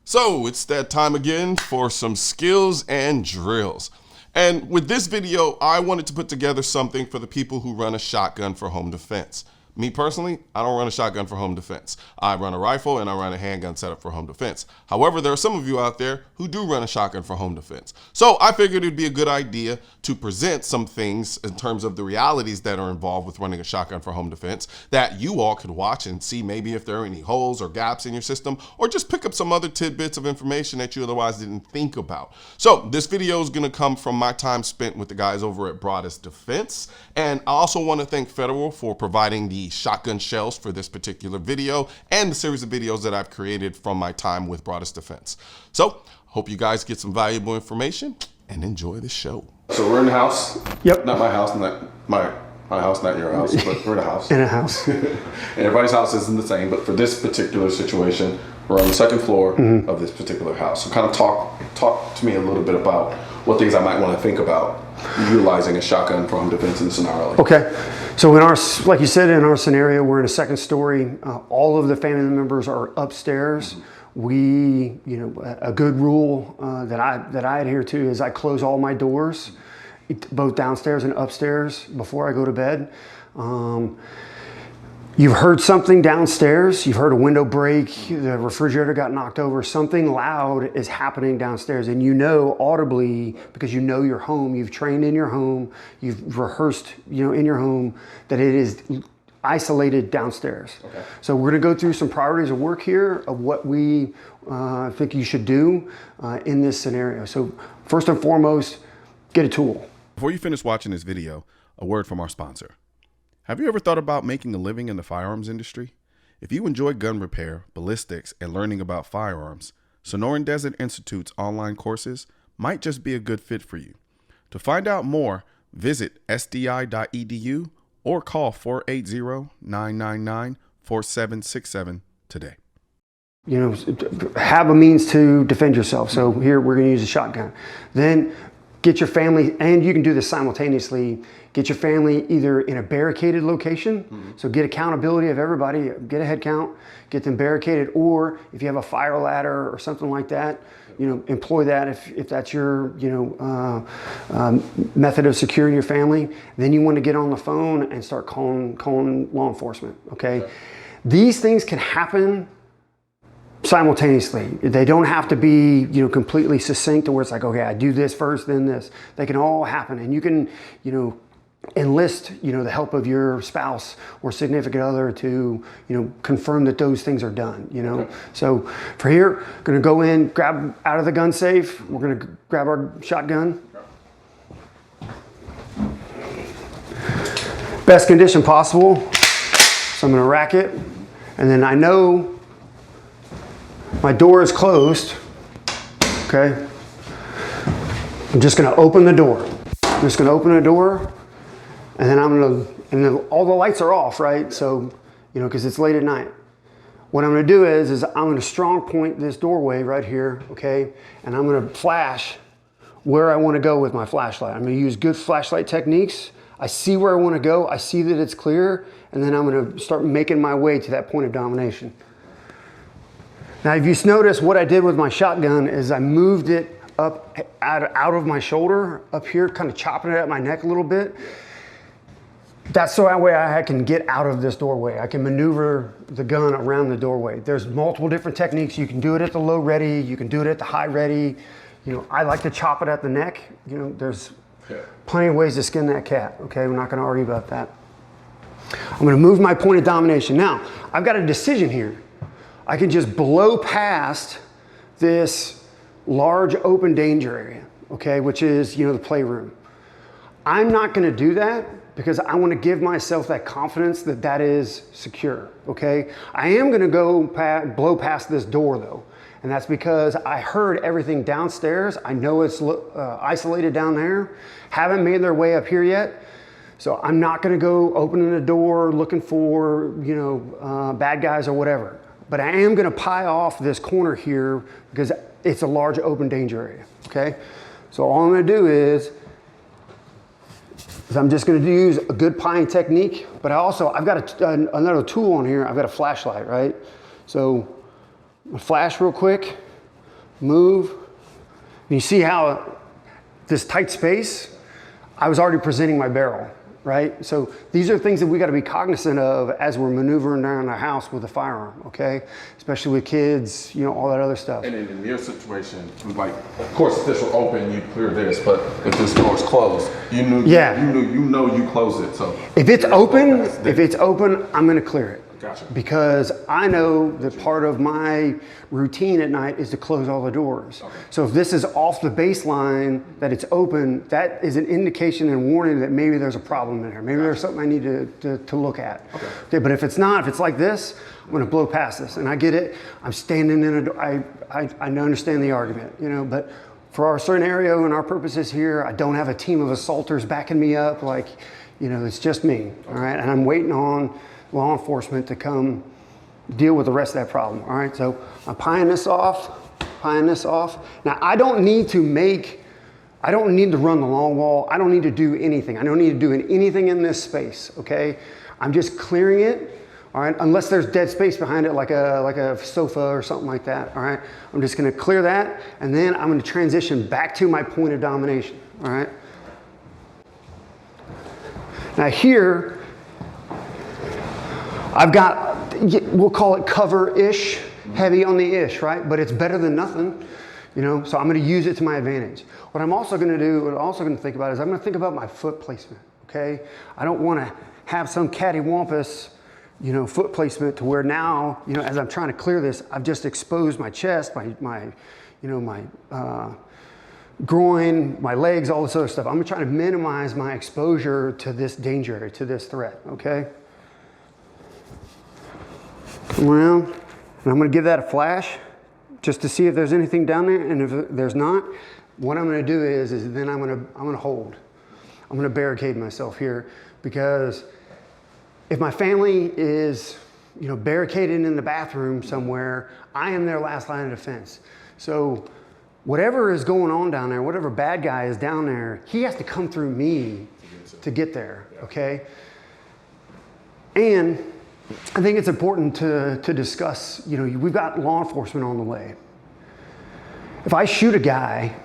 So it's that time again for some skills and drills. And with this video, I wanted to put together something for the people who run a shotgun for home defense. Me personally, I don't run a shotgun for home defense. I run a rifle and I run a handgun setup for home defense. However, there are some of you out there who do run a shotgun for home defense. So I figured it'd be a good idea to present some things in terms of the realities that are involved with running a shotgun for home defense that you all could watch and see maybe if there are any holes or gaps in your system, or just pick up some other tidbits of information that you otherwise didn't think about. So this video is gonna come from my time spent with the guys over at Broaddus Defense. And I also wanna thank Federal for providing the shotgun shells for this particular video and the series of videos that I've created from my time with Broaddus Defense. So hope you guys get some valuable information and enjoy the show. So we're in the house. Yep. Not my house, not my house, not your house, but we're in a house. In a house. And everybody's house isn't the same, but for this particular situation, we're on the second floor of this particular house. So kind of talk to me a little bit about what things I might want to think about utilizing a shotgun for home defense in a scenario like Okay, so in our, like you said, in our scenario, we're in a second story. All of the family members are upstairs. We, a good rule that I adhere to is I close all my doors, both downstairs and upstairs, before I go to bed. You've heard something downstairs, you've heard a window break, the refrigerator got knocked over, something loud is happening downstairs, and you know audibly, because you know your home, you've trained in your home, you've rehearsed in your home, that it is isolated downstairs. Okay. So we're gonna go through some priorities of work here of what we think you should do in this scenario. So first and foremost, get a tool. Before you finish watching this video, a word from our sponsor. Have you ever thought about making a living in the firearms industry? If you enjoy gun repair, ballistics, and learning about firearms, Sonoran Desert Institute's online courses might just be a good fit for you. To find out more, visit sdi.edu or call 480-999-4767 today. Have a means to defend yourself. So here we're gonna use a shotgun. Then get your family, and you can do this simultaneously, get your family either in a barricaded location, so get accountability of everybody, get a head count, get them barricaded, or if you have a fire ladder or something like that, employ that if that's your method of securing your family. Then you want to get on the phone and start calling law enforcement, okay? These things can happen simultaneously. They don't have to be, completely succinct to where it's like, okay, I do this first, then this. They can all happen, and you can, enlist, the help of your spouse or significant other to, confirm that those things are done, Okay. So for here, gonna go in, grab out of the gun safe. We're gonna grab our shotgun. Best condition possible. So I'm gonna rack it, and then I know my door is closed, okay? I'm just gonna open the door. I'm just gonna open the door, and then and then all the lights are off, right? So, because it's late at night. What I'm gonna do is I'm gonna strong point this doorway right here, okay? And I'm gonna flash where I wanna go with my flashlight. I'm gonna use good flashlight techniques. I see where I wanna go, I see that it's clear, and then I'm gonna start making my way to that point of domination. Now, if you notice, what I did with my shotgun is I moved it up out of my shoulder up here, kind of chopping it at my neck a little bit. That's so that way I can get out of this doorway. I can maneuver the gun around the doorway. There's multiple different techniques. You can do it at the low ready. You can do it at the high ready. I like to chop it at the neck. There's plenty of ways to skin that cat. Okay, we're not going to argue about that. I'm going to move my point of domination. Now, I've got a decision here. I can just blow past this large open danger area, okay, which is, the playroom. I'm not gonna do that because I wanna give myself that confidence that that is secure, okay? I am gonna go blow past this door though, and that's because I heard everything downstairs. I know it's isolated down there. Haven't made their way up here yet. So I'm not gonna go opening the door looking for, bad guys or whatever. But I am gonna pie off this corner here because it's a large open danger area, okay? So all I'm gonna do is I'm just gonna use a good pieing technique, but I've got another tool on here. I've got a flashlight, right? So I'm gonna flash real quick. move. And you see how this tight space, I was already presenting my barrel, right? So these are things that we got to be cognizant of as we're maneuvering around our house with a firearm, okay? Especially with kids, you know, all that other stuff. And in your situation, like, of course, if this were open, you'd clear this, but if this door is closed, you know you close it. So if it's open, I'm going to clear it. Gotcha. Because I know that part of my routine at night is to close all the doors. Okay. So if this is off the baseline, that it's open, that is an indication and warning that maybe there's a problem in here. Maybe there's something I need to look at. Okay, but if it's not, if it's like this, I'm going to blow past this. And I get it. I'm standing in a door. I understand the argument, you know, but for our scenario and our purposes here, I don't have a team of assaulters backing me up. Like, you know, it's just me. All right. And I'm waiting on law enforcement to come deal with the rest of that problem. All right, so I'm pieing this off. Now I don't need to run the long wall. I don't need to do anything. I don't need to do anything in this space, okay? I'm just clearing it, all right? Unless there's dead space behind it, like a sofa or something like that, all right? I'm just gonna clear that, and then I'm gonna transition back to my point of domination, all right? Now here, I've got, we'll call it cover-ish, heavy on the ish, right? But it's better than nothing, you know, so I'm gonna use it to my advantage. What I'm also gonna do, what I'm also gonna think about is I'm gonna think about my foot placement, okay? I don't wanna have some cattywampus, you know, foot placement to where now, you know, as I'm trying to clear this, I've just exposed my chest, my groin, my legs, all this other stuff. I'm trying to minimize my exposure to this danger area, to this threat, okay? Come around, and I'm gonna give that a flash just to see if there's anything down there, and if there's not, what I'm gonna do is then I'm gonna hold. I'm gonna barricade myself here, because if my family is, you know, barricaded in the bathroom somewhere, I am their last line of defense. So whatever is going on down there, whatever bad guy is down there, he has to come through me to get there, okay? And I think it's important to discuss, you know, we've got law enforcement on the way. If I shoot a guy,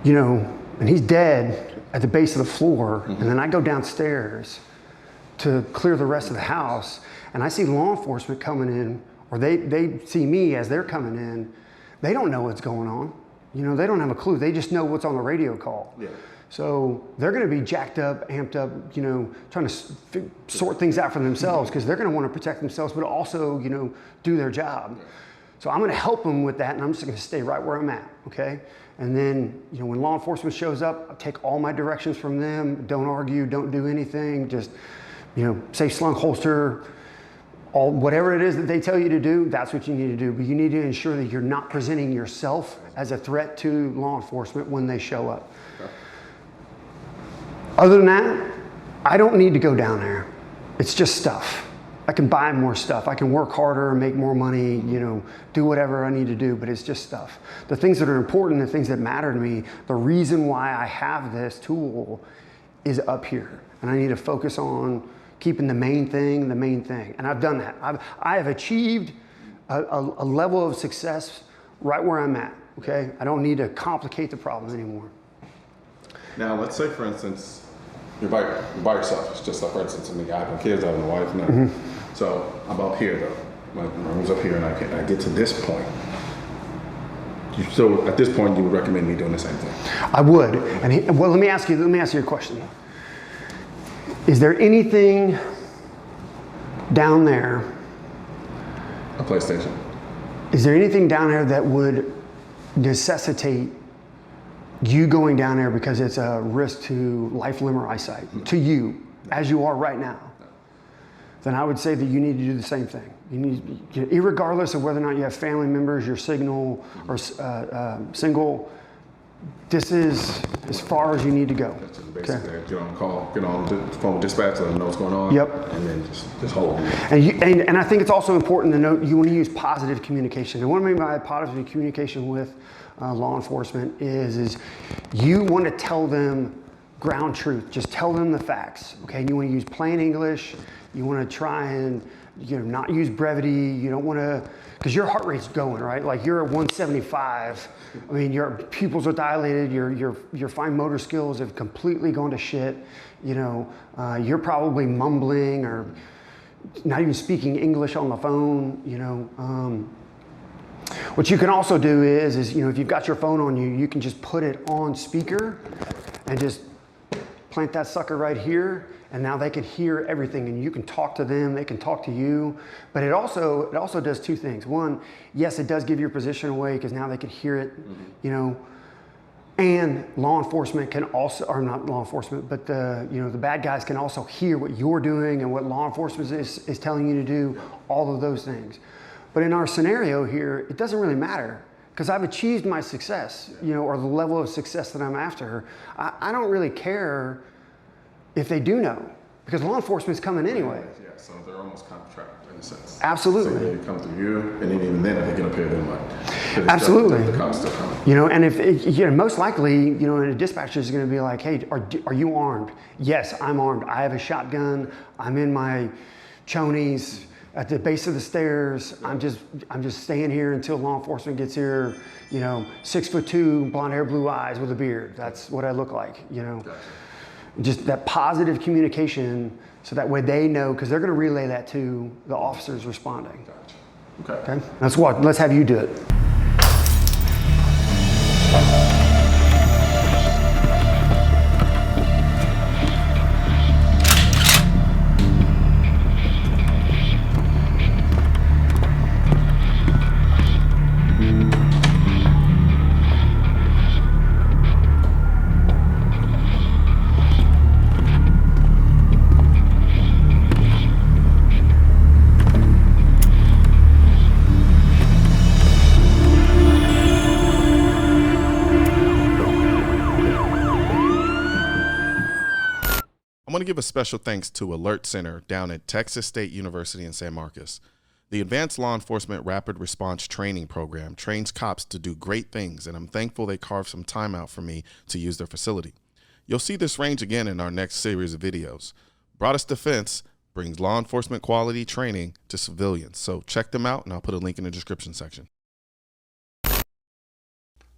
you know, and he's dead at the base of the floor, and then I go downstairs to clear the rest of the house, and I see law enforcement coming in, or they see me as they're coming in, they don't know what's going on. You know, they don't have a clue. They just know what's on the radio call. Yeah. So they're going to be jacked up, amped up, you know, trying to sort things out for themselves, because they're going to want to protect themselves, but also, you know, do their job. So I'm going to help them with that, and I'm just going to stay right where I'm at, okay? And then, you know, when law enforcement shows up, I take all my directions from them. Don't argue, don't do anything. Just, you know, safe slung holster, whatever it is that they tell you to do, that's what you need to do. But you need to ensure that you're not presenting yourself as a threat to law enforcement when they show up. Okay. Other than that, I don't need to go down there. It's just stuff. I can buy more stuff. I can work harder, make more money, you know, do whatever I need to do, but it's just stuff. The things that are important, the things that matter to me, the reason why I have this tool is up here. And I need to focus on keeping the main thing. And I've done that. I have achieved a level of success right where I'm at, okay? I don't need to complicate the problem anymore. Now, let's say, for instance, you're by yourself. It's just like, for instance, I have no kids, I have no wife, no. So I'm up here, though. My room's up here, and I get to this point. So at this point, you would recommend me doing the same thing? I would. And well, let me ask you a question. Is there anything down there? A PlayStation. Is there anything down there that would necessitate you going down there because it's a risk to life, limb, or eyesight, to you, as you are right now? Then I would say that you need to do the same thing. You need, irregardless of whether or not you have family members, you're single, or single, this is as far as you need to go. That's basically, okay. Get on the call, get on the phone with dispatch, let them know what's going on. Yep. And then just hold. And I think it's also important to note you want to use positive communication. And what I mean by positive communication with law enforcement is you want to tell them ground truth. Just tell them the facts, okay? And you want to use plain English. You want to try and not use brevity. You don't want to, because your heart rate's going, right? Like you're at 175. I mean, your pupils are dilated. Your fine motor skills have completely gone to shit. You're probably mumbling or not even speaking English on the phone. What you can also do is if you've got your phone on you, you can just put it on speaker and just plant that sucker right here, and now they can hear everything, and you can talk to them, they can talk to you. But it also does two things. One, yes, it does give your position away because now they can hear it, and law enforcement can also, or not law enforcement, but the bad guys can also hear what you're doing and what law enforcement is telling you to do, all of those things. But in our scenario here, it doesn't really matter because I've achieved my success, or the level of success that I'm after. I don't really care if they do know because law enforcement's coming anyway. Yeah, so they're almost kind of trapped in a sense. Absolutely. So they come through you, and then even then, if they get up here, they're like, absolutely. The cops still coming. And if most likely, and a dispatcher is going to be like, hey, are you armed? Yes, I'm armed. I have a shotgun. I'm in my chonies at the base of the stairs. I'm just staying here until law enforcement gets here. 6'2", blonde hair, blue eyes with a beard. That's what I look like. Gotcha. Just that positive communication, so that way they know, because they're going to relay that to the officers responding. Gotcha. Okay. Let's have you do it. I want to give a special thanks to Alert Center down at Texas State University in San Marcos. The Advanced Law Enforcement Rapid Response Training Program trains cops to do great things, and I'm thankful they carved some time out for me to use their facility. You'll see this range again in our next series of videos. Broaddus Defense brings law enforcement quality training to civilians, so check them out, and I'll put a link in the description section.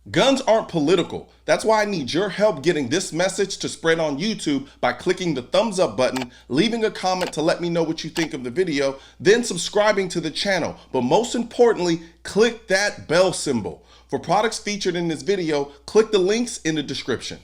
Guns aren't political. That's why I need your help getting this message to spread on YouTube by clicking the thumbs up button, leaving a comment to let me know what you think of the video, then subscribing to the channel. But most importantly, click that bell symbol. For products featured in this video, click the links in the description.